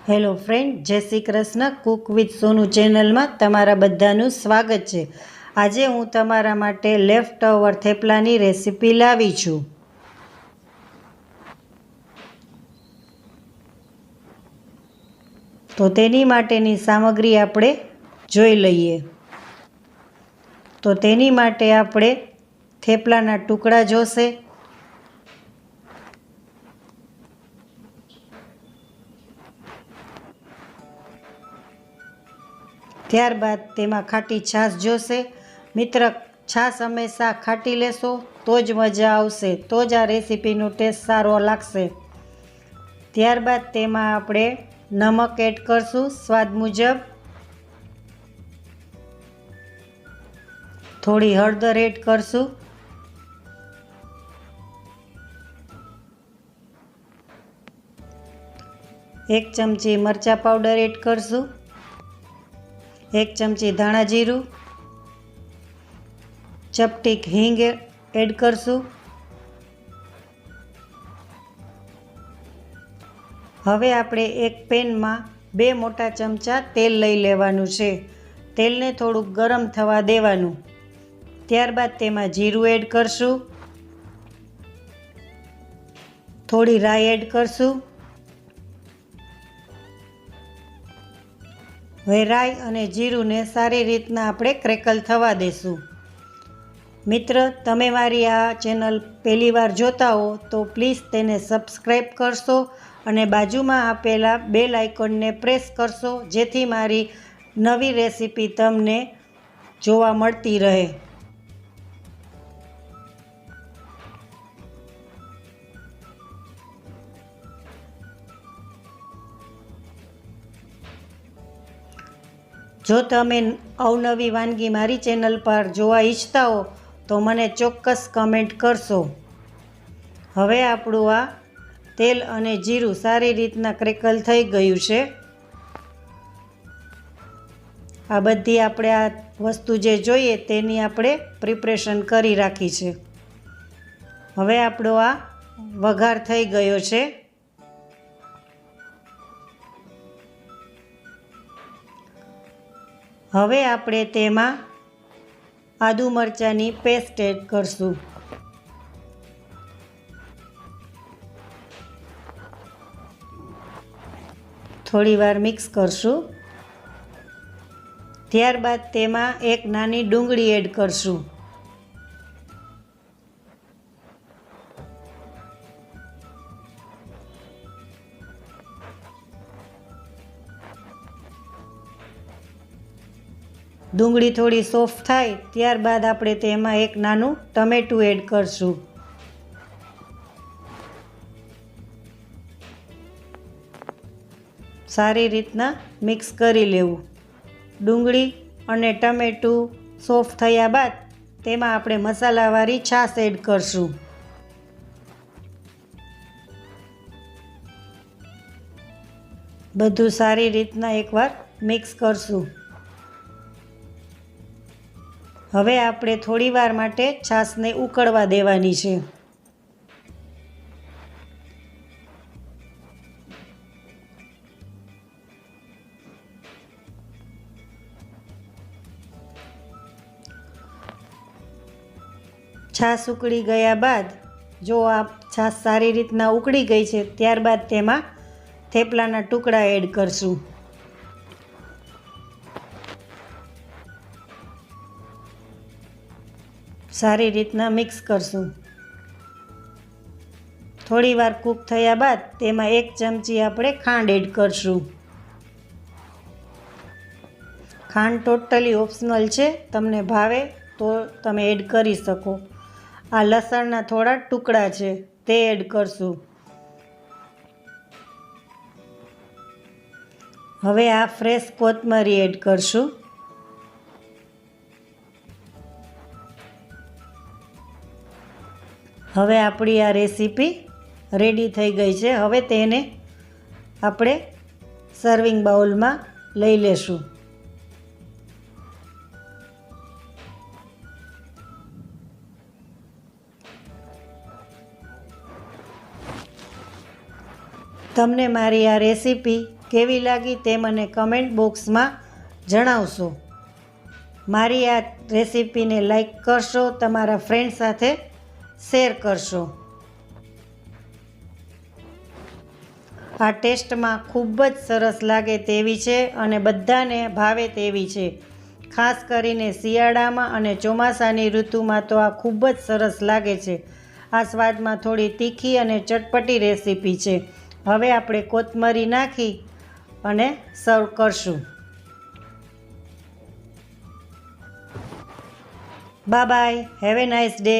Hello friend, જય Shri Krishna. Cook with સોનુ ચેનલમાં તમારા બધાનું સ્વાગત છે. આજે હું તમારા માટે લેફ્ટ ઓવર થેપલાની રેસીપી લાવી છું. તો તેની માટેની સામગ્રી આપણે જોઈ લઈએ. તો તેની માટે આપણે થેપલાના ટુકડા જોશે, ત્યારબાદ તેમાં ખાટી છાશ જોશે. મિત્ર, છાશ હંમેશા ખાટી લેશો તો જ મજા આવશે, તો જ આ રેસીપીનો ટેસ્ટ સારો લાગશે. ત્યારબાદ તેમાં આપણે નમક એડ કરશું સ્વાદ મુજબ, થોડી હળદર એડ કરશું, એક ચમચી મરચાં પાવડર એડ કરશું, એક ચમચી ધાણા જીરું, ચપટીક હિંગ એડ કરશું. હવે આપણે એક પેનમાં 2 મોટા ચમચા તેલ લઈ લેવાનું છે. તેલને થોડુંક ગરમ થવા દેવાનું. ત્યારબાદ તેમાં જીરું એડ કરશું, થોડી રાઈ એડ કરશું. હવે રાઈ અને જીરુંને સારી રીતના આપણે ક્રેકલ થવા દેશું. મિત્ર, તમે મારી આ ચેનલ પહેલીવાર જોતા હો તો પ્લીઝ તેને સબસ્ક્રાઈબ કરશો અને બાજુમાં આપેલા બેલ આઇકોનને પ્રેસ કરશો, જેથી મારી નવી રેસીપી તમને જોવા મળતી રહે. જો તમે અવનવી વાનગી મારી ચેનલ પર જોવા ઈચ્છતા હો તો મને ચોક્કસ કમેન્ટ કરશો. હવે આપણું આ તેલ અને જીરું સારી રીતના ક્રેકલ થઈ ગયું છે. આ બધી આપણે આ વસ્તુ જે જોઈએ તેની આપણે પ્રિપરેશન કરી રાખી છે. હવે આપણો આ વઘાર થઈ ગયો છે. હવે આપણે તેમાં આદુ મરચાંની પેસ્ટ એડ કરશું. થોડી વાર મિક્સ કરશું. ત્યારબાદ તેમાં એક નાની ડુંગળી એડ કરશું. ડુંગળી થોડી સોફ્ટ થાય ત્યારબાદ આપણે તેમાં એક નાનું ટમેટું એડ કરશું. સારી રીતના મિક્સ કરી લેવું. ડુંગળી અને ટમેટું સોફ્ટ થયા બાદ તેમાં આપણે મસાલાવાળી છાશ એડ કરશું. બધું સારી રીતના એકવાર મિક્સ કરશું. હવે આપણે થોડી વાર માટે છાશને ઉકળવા દેવાની છે. છાશ ઉકળી ગયા બાદ જો આ છાશ સારી રીતના ઉકળી ગઈ છે ત્યારબાદ તેમાં થેપલાના ટુકડા એડ કરશું. સારી રીતના મિક્સ કરશું. થોડી વાર કૂક થયા બાદ તેમાં 1 ચમચી આપણે ખાંડ એડ કરશું. ખાંડ ટોટલી ઓપ્શનલ છે, તમને ભાવે તો તમે એડ કરી શકો. આ લસણના થોડા ટુકડા છે તે એડ કરશું. હવે આ ફ્રેશ કોથમરી એડ કરશું. હવે આપણી આ રેસીપી રેડી થઈ ગઈ છે. હવે તેને આપણે સર્વિંગ બાઉલમાં લઈ લેશું. તમને મારી આ રેસીપી કેવી લાગી તે મને કમેન્ટ બોક્સમાં જણાવશો. મારી આ રેસીપીને લાઈક કરશો, તમારા ફ્રેન્ડ સાથે શેર કરશો. આ ટેસ્ટમાં ખૂબ જ સરસ લાગે તેવી છે અને બધાને ભાવે તેવી છે. ખાસ કરીને શિયાળામાં અને ચોમાસાની ઋતુમાં તો આ ખૂબ જ સરસ લાગે છે. આ સ્વાદમાં થોડી તીખી અને ચટપટી રેસીપી છે. હવે આપણે કોથમરી નાખી અને સર્વ કરશું. Bye bye. Have a nice day.